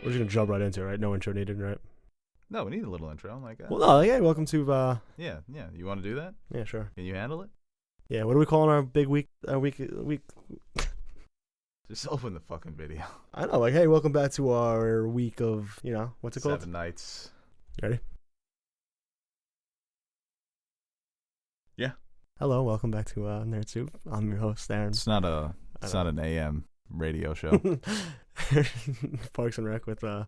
We're just gonna jump right into it, right? No intro needed, right? No, we need a little intro. I'm like, Well, no, yeah. Welcome to. yeah. You want to do that? Yeah, sure. Can you handle it? Yeah. What are we calling our big week? Week. Just open the fucking video. I know. Like, hey, welcome back to our week of. What's it called? 7 nights. Ready? Yeah. Hello, welcome back to Nerd Soup. I'm your host, Aaron. It's not an AM radio show. Parks and Rec with the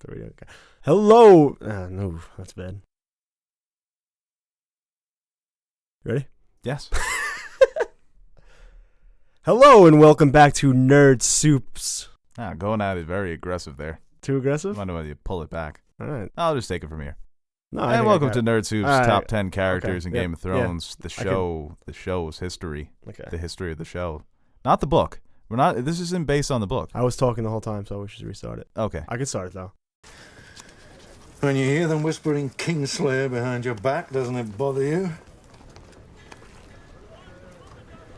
radio guy. Hello. No, that's bad. Ready? Yes. Hello and welcome back to Nerd Soups. Going at it very aggressive there. Too aggressive? I wonder whether you pull it back. All right. I'll just take it from here. No, And welcome to Nerd Soup's All right. top 10 characters in Yep. Game of Thrones. The show's history. Okay. The history of the show. Not the book. This isn't based on the book. I was talking the whole time, so we should restart it. Okay. I can start it though. When you hear them whispering Kingslayer behind your back, doesn't it bother you?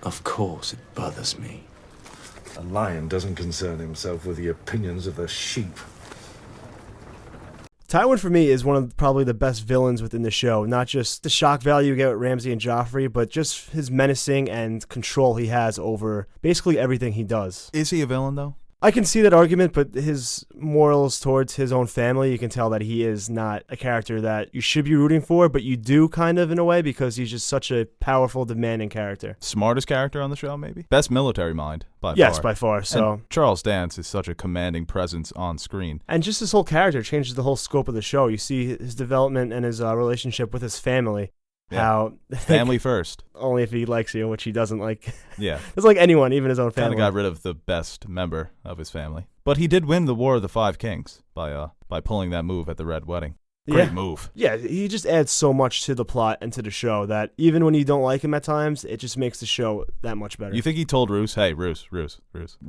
Of course it bothers me. A lion doesn't concern himself with the opinions of the sheep. Tywin for me is one of probably the best villains within the show. Not just the shock value you get with Ramsay and Joffrey, but just his menacing and control he has over basically everything he does. Is he a villain, though? I can see that argument, but his morals towards his own family, you can tell that he is not a character that you should be rooting for, but you do kind of in a way because he's just such a powerful, demanding character. Smartest character on the show, maybe? Best military mind, by far. Yes, by far. So And Charles Dance is such a commanding presence on screen. And just his whole character changes the whole scope of the show. You see his development and his relationship with his family. Yeah. How Family first. only if he likes you, which he doesn't like. Yeah. It's like anyone, even his own Kind family. of got rid of the best member of his family. But he did win the War of the Five Kings by pulling that move at the Red Wedding. Great move. Yeah, he just adds so much to the plot and to the show that even when you don't like him at times, it just makes the show that much better. You think he told Roose, hey, Roose,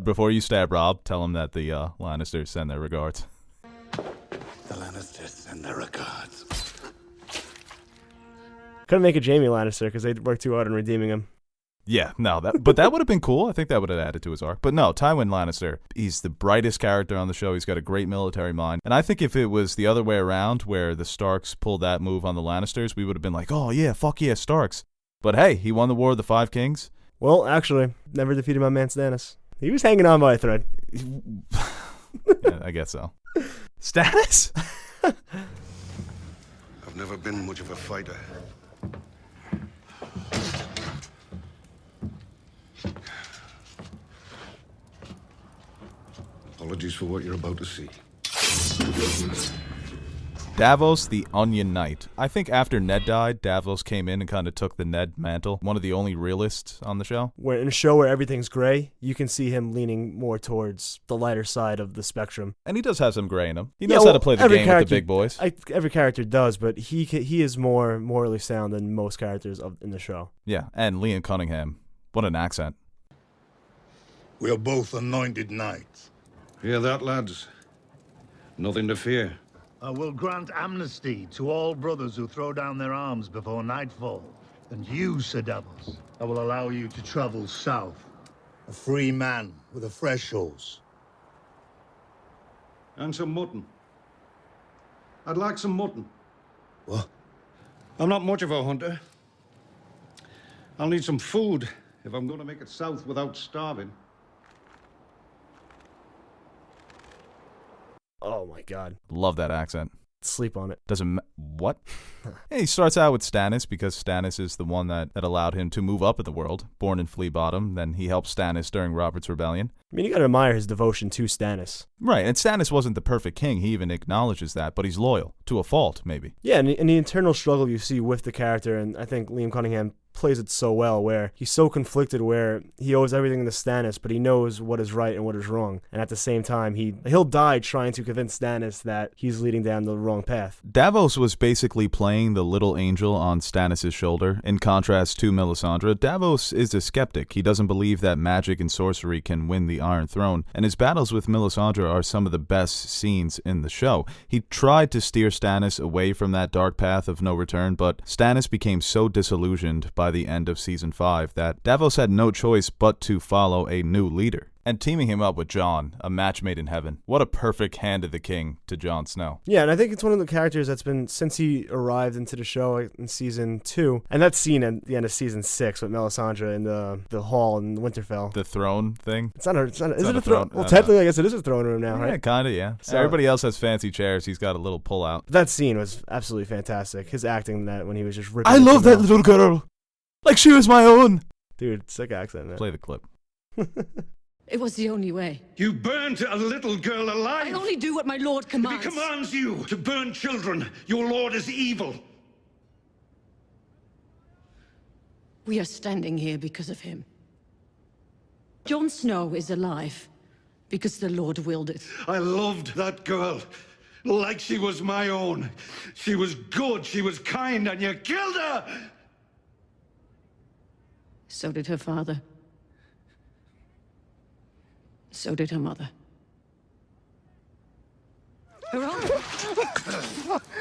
before you stab Robb, tell him that the Lannisters send their regards. The Lannisters send their regards. Couldn't make a Jaime Lannister because they worked too hard on redeeming him. Yeah, no, but that would have been cool. I think that would have added to his arc. But no, Tywin Lannister, he's the brightest character on the show. He's got a great military mind. And I think if it was the other way around, where the Starks pulled that move on the Lannisters, we would have been like, oh yeah, fuck yeah, Starks. But hey, he won the War of the Five Kings. Well, actually, never defeated my man Stannis. He was hanging on by a thread. Yeah, I guess so. Stannis? I've never been much of a fighter. Apologies for what you're about to see. Davos the Onion Knight. I think after Ned died, Davos came in and kind of took the Ned mantle. One of the only realists on the show. Where in a show where everything's gray, you can see him leaning more towards the lighter side of the spectrum. And he does have some gray in him. He knows how to play the game with the big boys. Every character does, but he is more morally sound than most characters in the show. Yeah, and Liam Cunningham. What an accent. We are both anointed knights. Hear that, lads? Nothing to fear. I will grant amnesty to all brothers who throw down their arms before nightfall. And you, Sir Davos, I will allow you to travel south. A free man with a fresh horse. And some mutton. I'd like some mutton. What? I'm not much of a hunter. I'll need some food if I'm going to make it south without starving. Oh my god. Love that accent. Sleep on it. What? Yeah, he starts out with Stannis because Stannis is the one that allowed him to move up in the world. Born in Flea Bottom, then he helped Stannis during Robert's Rebellion. I mean, you gotta admire his devotion to Stannis. Right, and Stannis wasn't the perfect king. He even acknowledges that, but he's loyal. To a fault, maybe. Yeah, and the internal struggle you see with the character, and I think Liam Cunningham plays it so well, where he's so conflicted where he owes everything to Stannis, but he knows what is right and what is wrong. And at the same time, he'll die trying to convince Stannis that he's leading down the wrong path. Davos was basically playing the little angel on Stannis' shoulder. In contrast to Melisandre, Davos is a skeptic. He doesn't believe that magic and sorcery can win the Iron Throne, and his battles with Melisandre are some of the best scenes in the show. He tried to steer Stannis away from that dark path of no return, but Stannis became so disillusioned by the end of Season 5 that Davos had no choice but to follow a new leader. And teaming him up with Jon, a match made in heaven. What a perfect hand of the king to Jon Snow. Yeah, and I think it's one of the characters that's been, since he arrived into the show in season 2, and that scene at the end of season 6 with Melisandre in the hall in Winterfell. The throne thing? Is it a not a throne? throne. Well, technically, I guess it is a throne room now, Yeah, right? kinda, yeah. So- Everybody else has fancy chairs. He's got a little pull-out. That scene was absolutely fantastic. His acting in that when he was just ripping. I into love that Mel. little girl. Like she was my own. Dude, sick accent, man. Play the clip. It was the only way. You burnt a little girl alive. I only do what my lord commands. He commands you to burn children. Your lord is evil. We are standing here because of him. Jon Snow is alive because the Lord willed it. I loved that girl like she was my own. She was good, she was kind, and you killed her! So did her father. So did her mother. Her own.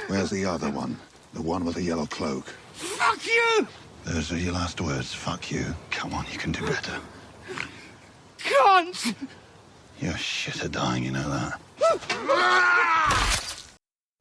Where's the other one? The one with the yellow cloak? Fuck you! Those are your last words. Fuck you. Come on, you can do better. Cunt! You're shit at dying, you know that?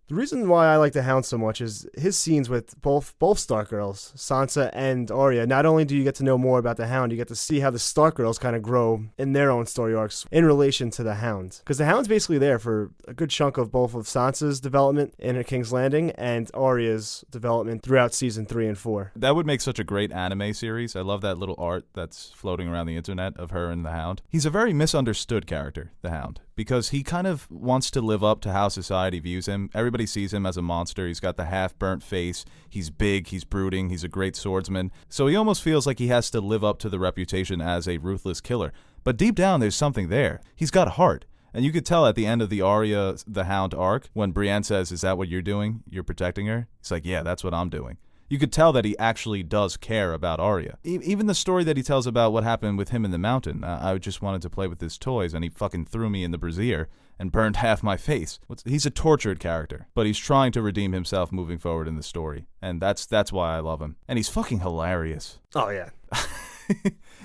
The reason why I like the Hound so much is his scenes with both Stark girls, Sansa and Arya. Not only do you get to know more about the Hound, you get to see how the Stark girls kind of grow in their own story arcs in relation to the Hound. Because the Hound's basically there for a good chunk of both of Sansa's development in A King's Landing and Arya's development throughout season 3 and 4. That would make such a great anime series. I love that little art that's floating around the internet of her and the Hound. He's a very misunderstood character, the Hound, because he kind of wants to live up to how society views him. Everybody sees him as a monster. He's got the half-burnt face. He's big. He's brooding. He's a great swordsman. So he almost feels like he has to live up to the reputation as a ruthless killer. But deep down, there's something there. He's got heart. And you could tell at the end of the Arya the Hound arc, when Brienne says, "Is that what you're doing? You're protecting her?" He's like, "Yeah, that's what I'm doing." You could tell that he actually does care about Arya. Even the story that he tells about what happened with him in the mountain. I just wanted to play with his toys, and he fucking threw me in the brazier and burned half my face. He's a tortured character, but he's trying to redeem himself moving forward in the story. And that's why I love him. And he's fucking hilarious. Oh, yeah.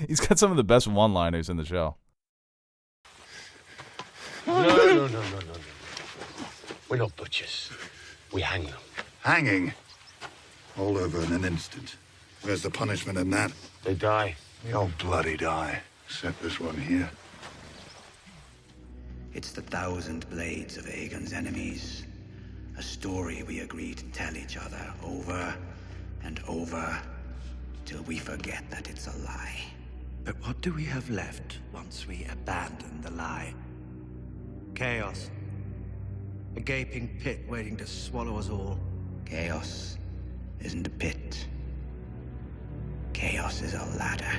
He's got some of the best one-liners in the show. No. We're not butchers. We hang them. Hanging? All over in an instant. Where's the punishment in that? They die. They all bloody die. Except this one here. It's the 1,000 blades of Aegon's enemies. A story we agree to tell each other over and over till we forget that it's a lie. But what do we have left once we abandon the lie? Chaos. A gaping pit waiting to swallow us all. Chaos isn't a pit. Chaos is a ladder.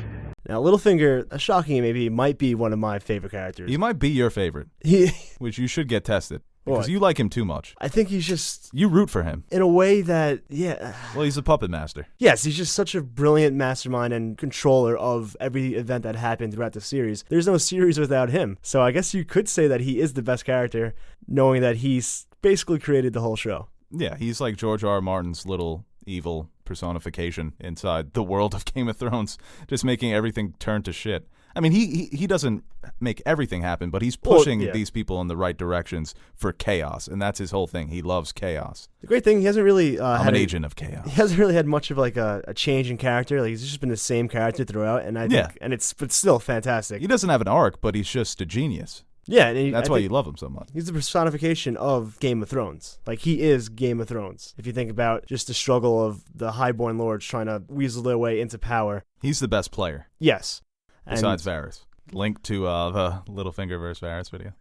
Now, Littlefinger, shocking maybe, might be one of my favorite characters. He might be your favorite, He, which you should get tested. Because What? you like him too much. I think he's just, You root for him. in a way that, yeah. Well, he's a puppet master. Yes, he's just such a brilliant mastermind and controller of every event that happened throughout the series. There's no series without him. So I guess you could say that he is the best character, knowing that he's basically created the whole show. Yeah, he's like George R. R. Martin's little evil personification inside the world of Game of Thrones, just making everything turn to shit. I mean, he doesn't make everything happen, but he's pushing these people in the right directions for chaos, and that's his whole thing. He loves chaos. The great thing, he hasn't really I'm an agent of chaos. He hasn't really had much of like a change in character. Like he's just been the same character throughout, and I think, and it's still fantastic. He doesn't have an arc, but he's just a genius. Yeah, and that's why you love him so much. He's the personification of Game of Thrones. Like, he is Game of Thrones. If you think about just the struggle of the highborn lords trying to weasel their way into power. He's the best player. Yes. Besides Varys. Link to the Littlefinger vs. Varys video.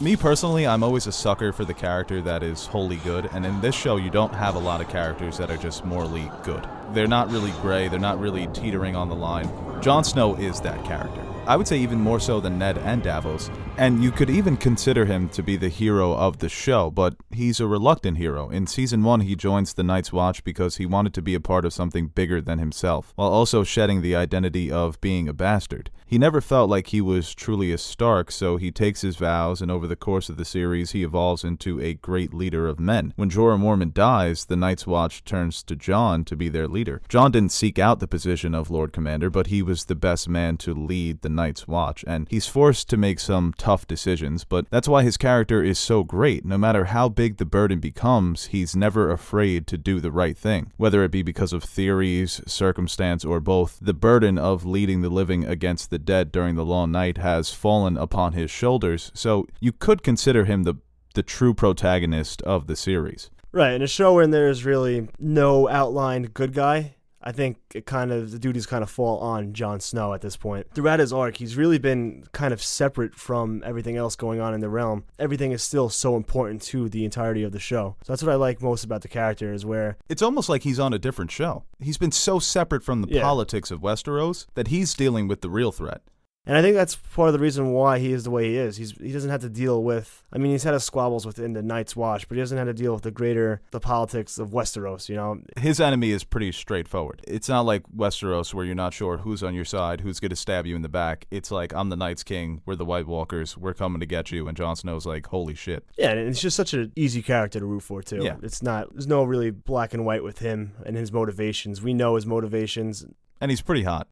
Me personally, I'm always a sucker for the character that is wholly good, and in this show you don't have a lot of characters that are just morally good. They're not really gray, they're not really teetering on the line. Jon Snow is that character. I would say even more so than Ned and Davos. And you could even consider him to be the hero of the show, but he's a reluctant hero. In Season 1, he joins the Night's Watch because he wanted to be a part of something bigger than himself, while also shedding the identity of being a bastard. He never felt like he was truly a Stark, so he takes his vows, and over the course of the series, he evolves into a great leader of men. When Jorah Mormont dies, the Night's Watch turns to Jon to be their leader. Jon didn't seek out the position of Lord Commander, but he was the best man to lead the Night's Watch, and he's forced to make some tough decisions, but that's why his character is so great. No matter how big the burden becomes, he's never afraid to do the right thing. Whether it be because of theories, circumstance, or both, the burden of leading the living against the dead during the long night has fallen upon his shoulders, so you could consider him the true protagonist of the series. Right, in a show where there's really no outlined good guy, I think the duties kind of fall on Jon Snow at this point. Throughout his arc, he's really been kind of separate from everything else going on in the realm. Everything is still so important to the entirety of the show. So that's what I like most about the character, is where it's almost like he's on a different show. He's been so separate from the politics of Westeros that he's dealing with the real threat. And I think that's part of the reason why he is the way he is. He doesn't have to deal with, I mean, he's had his squabbles within the Night's Watch, but he doesn't have to deal with the politics of Westeros, you know? His enemy is pretty straightforward. It's not like Westeros where you're not sure who's on your side, who's going to stab you in the back. It's like, I'm the Night's King, we're the White Walkers, we're coming to get you, and Jon Snow's like, holy shit. Yeah, and it's just such an easy character to root for, too. Yeah. There's no really black and white with him and his motivations. We know his motivations. And he's pretty hot.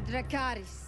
Dracarys.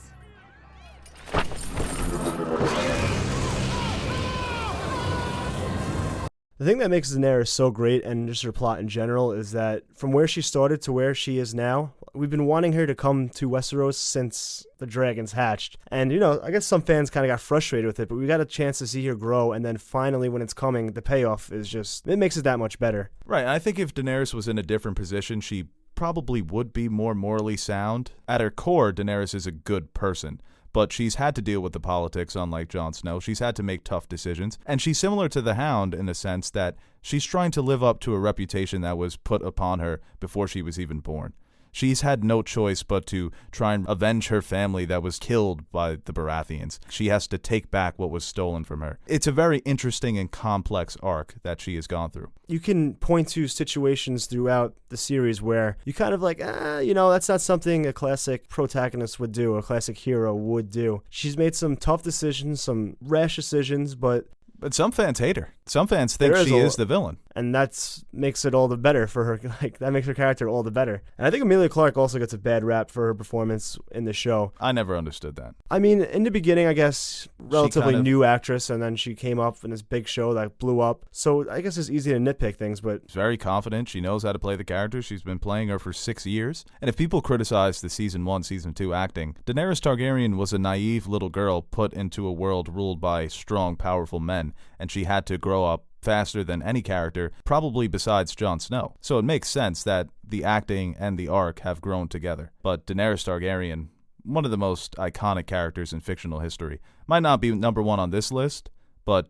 The thing that makes Daenerys so great, and just her plot in general, is that from where she started to where she is now, we've been wanting her to come to Westeros since the dragons hatched. And, you know, I guess some fans kind of got frustrated with it, but we got a chance to see her grow, and then finally when it's coming, the payoff is just, it makes it that much better. Right, I think if Daenerys was in a different position, she probably would be more morally sound. At her core, Daenerys is a good person, but she's had to deal with the politics, unlike Jon Snow. She's had to make tough decisions, and she's similar to the Hound in the sense that she's trying to live up to a reputation that was put upon her before she was even born. She's had no choice but to try and avenge her family that was killed by the Baratheons. She has to take back what was stolen from her. It's a very interesting and complex arc that she has gone through. You can point to situations throughout the series where you kind of like, you know, that's not something a classic protagonist would do, a classic hero would do. She's made some tough decisions, some rash decisions, but some fans hate her. Some fans think she is the villain. And that makes it all the better for her. Like, that makes her character all the better. And I think Emilia Clarke also gets a bad rap for her performance in the show. I never understood that. I mean, in the beginning, I guess, relatively new actress, and then she came up in this big show that blew up. So I guess it's easy to nitpick things, but she's very confident. She knows how to play the character. She's been playing her for 6 years. And if people criticize the Season 1, Season 2 acting, Daenerys Targaryen was a naive little girl put into a world ruled by strong, powerful men, and she had to grow up faster than any character, probably besides Jon Snow. So it makes sense that the acting and the arc have grown together. But Daenerys Targaryen, one of the most iconic characters in fictional history, might not be number one on this list, but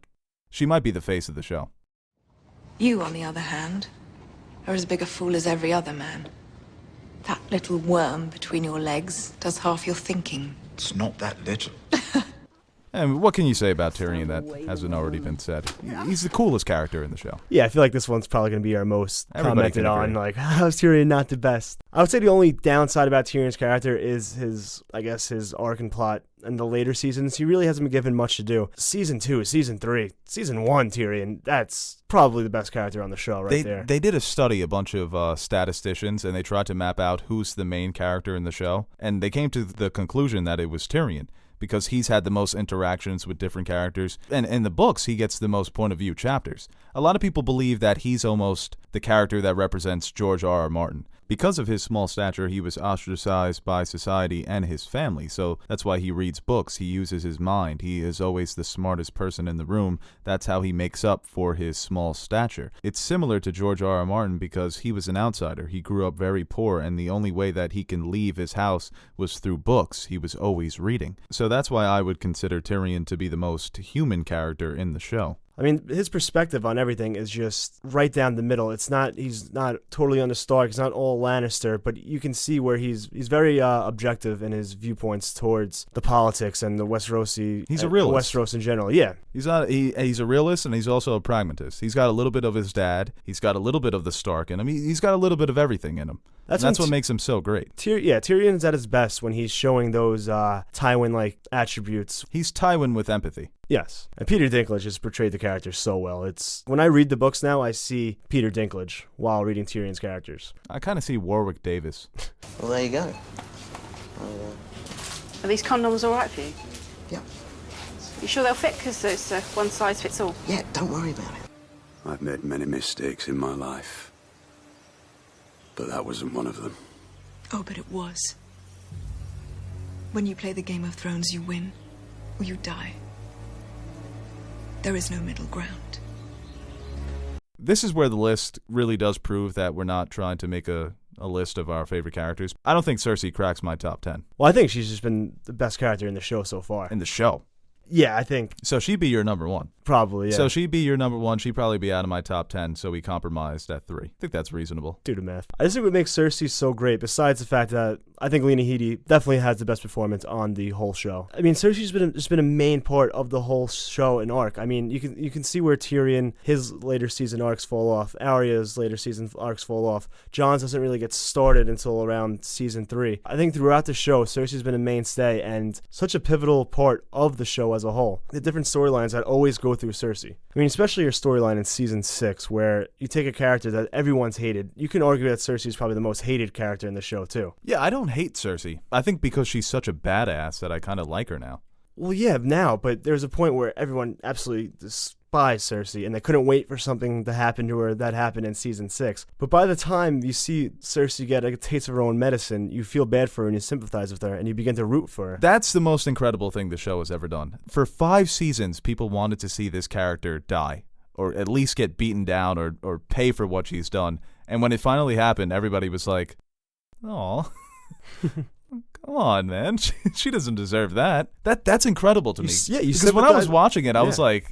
she might be the face of the show. You, on the other hand, are as big a fool as every other man. That little worm between your legs does half your thinking. It's not that little. And what can you say about Tyrion that hasn't already been said? He's the coolest character in the show. Yeah, I feel like this one's probably going to be our most commented on. Agree. Like, how's Tyrion not the best? I would say the only downside about Tyrion's character is his arc and plot. In the later seasons, he really hasn't been given much to do. Season 2, Season 3, Season 1, Tyrion, that's probably the best character on the show there. They did a study, a bunch of statisticians, and they tried to map out who's the main character in the show. And they came to the conclusion that it was Tyrion, because he's had the most interactions with different characters. And in the books, he gets the most point of view chapters. A lot of people believe that he's almost the character that represents George R.R. Martin. Because of his small stature, he was ostracized by society and his family, so that's why he reads books. He uses his mind. He is always the smartest person in the room. That's how he makes up for his small stature. It's similar to George R.R. Martin because he was an outsider. He grew up very poor, and the only way that he can leave his house was through books. He was always reading. So that's why I would consider Tyrion to be the most human character in the show. I mean, his perspective on everything is just right down the middle. He's not totally on the Stark. He's not all Lannister, but you can see where he's very objective in his viewpoints towards the politics and the Westerosi. He's a realist. Westeros in general, yeah. He's a realist, and he's also a pragmatist. He's got a little bit of his dad. He's got a little bit of the Stark in him. He's got a little bit of everything in him. That's what makes him so great. Tyrion's at his best when he's showing those Tywin-like attributes. He's Tywin with empathy. Yes. And Peter Dinklage has portrayed the character so well. When I read the books now, I see Peter Dinklage while reading Tyrion's characters. I kind of see Warwick Davis. Well, there you go. Are these condoms all right for you? Yeah. You sure they'll fit? Because it's one size fits all. Yeah, don't worry about it. I've made many mistakes in my life, but that wasn't one of them. Oh, but it was. When you play the Game of Thrones, you win or you die. There is no middle ground. This is where the list really does prove that we're not trying to make a list of our favorite characters. I don't think Cersei cracks my top 10. Well, I think she's just been the best character in the show so far. In the show? Yeah, I think. So she'd be your number 1. Probably, yeah. So she'd be your number 1. She'd probably be out of my top 10, so we compromised at 3. I think that's reasonable. Do the math. I just think what makes Cersei so great, besides the fact that I think Lena Headey definitely has the best performance on the whole show. I mean, Cersei's just been a main part of the whole show and arc. I mean, you can see where Tyrion, his later season arcs fall off. Arya's later season arcs fall off. Jon's doesn't really get started until around season 3. I think throughout the show, Cersei's been a mainstay and such a pivotal part of the show as a whole. The different storylines that always go through Cersei. I mean, especially her storyline in season 6, where you take a character that everyone's hated. You can argue that Cersei is probably the most hated character in the show, too. Yeah, I don't hate Cersei. I think because she's such a badass that I kind of like her now. Well, yeah, now, but there's a point where everyone absolutely despised Cersei, and they couldn't wait for something to happen to her that happened in season 6. But by the time you see Cersei get a taste of her own medicine, you feel bad for her and you sympathize with her, and you begin to root for her. That's the most incredible thing the show has ever done. For 5 seasons, people wanted to see this character die, or at least get beaten down, or pay for what she's done. And when it finally happened, everybody was like, "Aw." Come on, man. She doesn't deserve that. That's incredible to me. Because when I was watching it, I was like,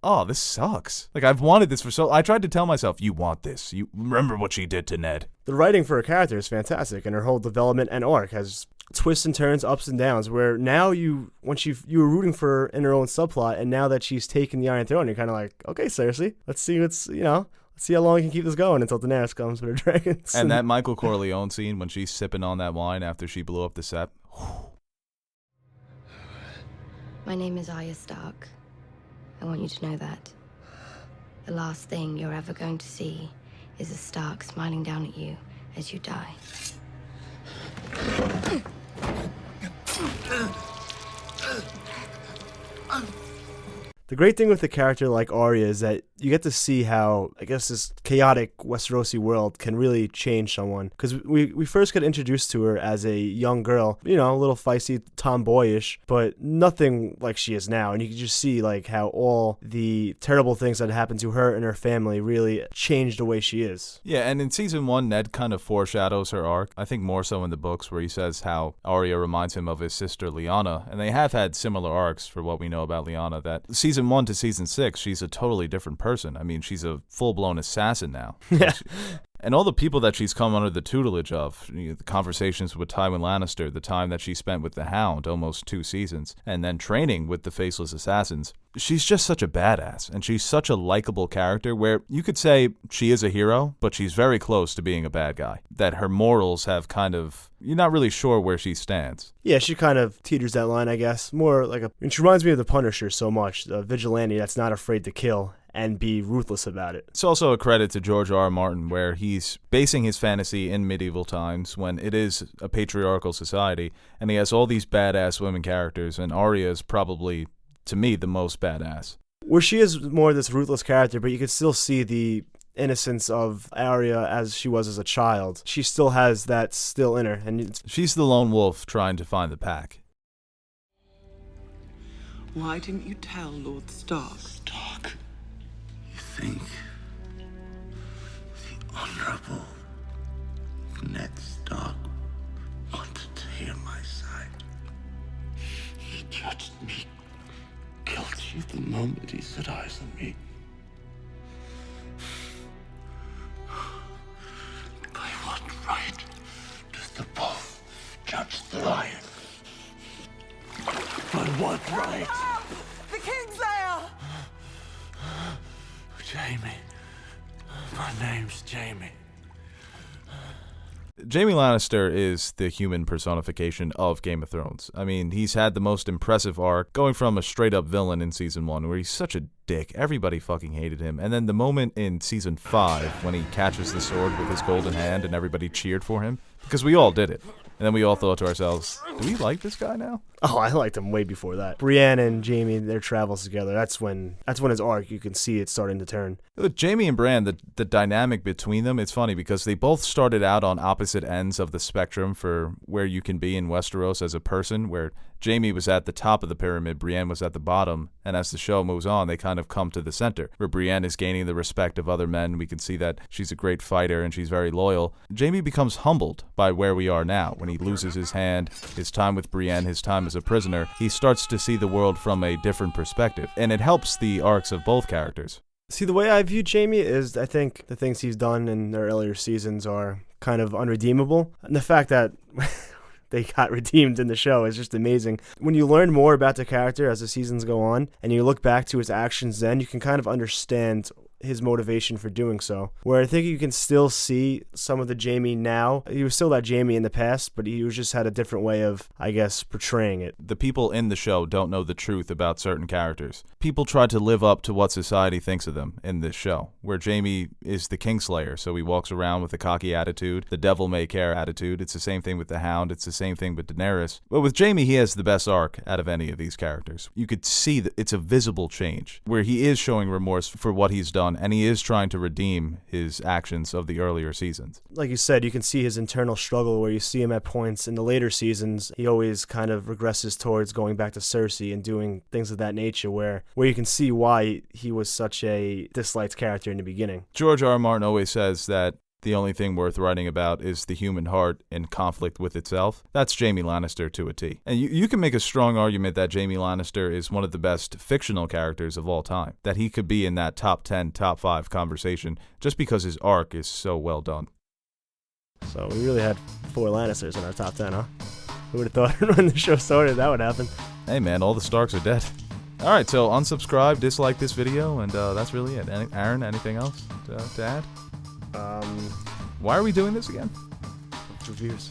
oh, this sucks. Like, I've wanted this for so... I tried to tell myself, you want this. You remember what she did to Ned. The writing for her character is fantastic, and her whole development and arc has twists and turns, ups and downs, where now you were rooting for her in her own subplot, and now that she's taken the Iron Throne, you're kind of like, okay, Cersei, let's see let's see how long you can keep this going until Daenerys comes with her dragons. And that Michael Corleone scene when she's sipping on that wine after she blew up the set. My name is Arya Stark. I want you to know that. The last thing you're ever going to see is a Stark smiling down at you as you die. The great thing with a character like Arya is that you get to see how, I guess, this chaotic Westerosi world can really change someone. Because we first get introduced to her as a young girl, a little feisty, tomboyish, but nothing like she is now. And you can just see like how all the terrible things that happened to her and her family really changed the way she is. Yeah, and in season 1, Ned kind of foreshadows her arc. I think more so in the books, where he says how Arya reminds him of his sister Lyanna. And they have had similar arcs for what we know about Lyanna. That season 1 to season 6, she's a totally different person. I mean, she's a full-blown assassin now. Yeah. And all the people that she's come under the tutelage of, the conversations with Tywin Lannister, the time that she spent with the Hound, almost 2 seasons, and then training with the Faceless Assassins. She's just such a badass, and she's such a likable character where you could say she is a hero, but she's very close to being a bad guy. That her morals have you're not really sure where she stands. Yeah, she kind of teeters that line, I guess. More like she reminds me of the Punisher so much, a vigilante that's not afraid to kill and be ruthless about it. It's also a credit to George R. R. Martin, where he's basing his fantasy in medieval times when it is a patriarchal society, and he has all these badass women characters, and Arya is probably, to me, the most badass. Where she is more this ruthless character, but you can still see the innocence of Arya as she was as a child. She still has that still in her. And she's the lone wolf trying to find the pack. Why didn't you tell Lord Stark? Stark? You think the Honorable Ned Stark wanted to hear my side? He judged me guilty the moment he set eyes on me. Jaime. My name's Jaime. Jaime Lannister is the human personification of Game of Thrones. I mean, he's had the most impressive arc, going from a straight-up villain in Season 1, where he's such a dick. Everybody fucking hated him. And then the moment in Season 5, when he catches the sword with his golden hand and everybody cheered for him, because we all did it. And then we all thought to ourselves, do we like this guy now? Oh, I liked him way before that. Brienne and Jaime, their travels together, that's when his arc, you can see it starting to turn. With Jaime and Bran, the dynamic between them, it's funny because they both started out on opposite ends of the spectrum for where you can be in Westeros as a person, where Jaime was at the top of the pyramid, Brienne was at the bottom, and as the show moves on, they kind of come to the center, where Brienne is gaining the respect of other men. We can see that she's a great fighter and she's very loyal. Jaime becomes humbled by where we are now. When he loses his hand, his time with Brienne, his time as a prisoner, he starts to see the world from a different perspective, and it helps the arcs of both characters. See, the way I view Jaime is I think the things he's done in their earlier seasons are kind of unredeemable. And the fact that they got redeemed in the show is just amazing. When you learn more about the character as the seasons go on, and you look back to his actions then, you can kind of understand his motivation for doing so. Where I think you can still see some of the Jaime now. He was still that Jaime in the past, but he was just had a different way of, I guess, portraying it. The people in the show don't know the truth about certain characters. People try to live up to what society thinks of them in this show, where Jaime is the Kingslayer, so he walks around with a cocky attitude, the devil-may-care attitude. It's the same thing with the Hound, it's the same thing with Daenerys. But with Jaime, he has the best arc out of any of these characters. You could see that it's a visible change, where he is showing remorse for what he's done, and he is trying to redeem his actions of the earlier seasons. Like you said, you can see his internal struggle where you see him at points in the later seasons. He always kind of regresses towards going back to Cersei and doing things of that nature where you can see why he was such a disliked character in the beginning. George R. R. Martin always says that the only thing worth writing about is the human heart in conflict with itself. That's Jaime Lannister to a T. And you can make a strong argument that Jaime Lannister is one of the best fictional characters of all time, that he could be in that top 10, top 5 conversation just because his arc is so well done. So we really had 4 Lannisters in our top 10, huh? Who would have thought when the show started that would happen? Hey man, all the Starks are dead. Alright, so unsubscribe, dislike this video, and that's really it. Aaron, anything else to add? Why are we doing this again? Reviews.